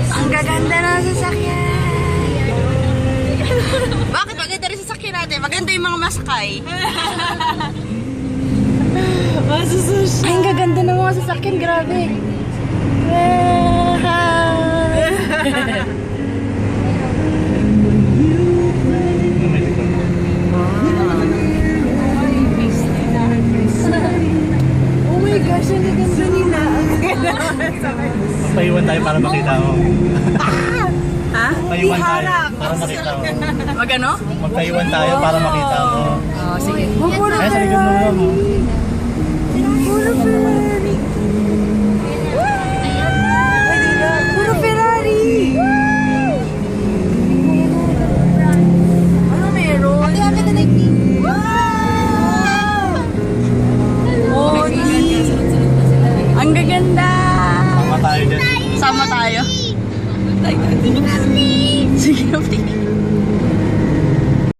Ang gaganda ng sasakyan. Bakit maganda rin sasakyan natin? Maganda yung mga masakay. Ay, ang gaganda ng mga sasakyan. Grabe. Oh my gosh, ang gaganda nila. Paiwan tayo para makita mo. Ha? Paiwan tayo para makita mo. Wag ano? Magpaiwan tayo para makita mo. Oh, sige. Ay, sa likod mo naman mo.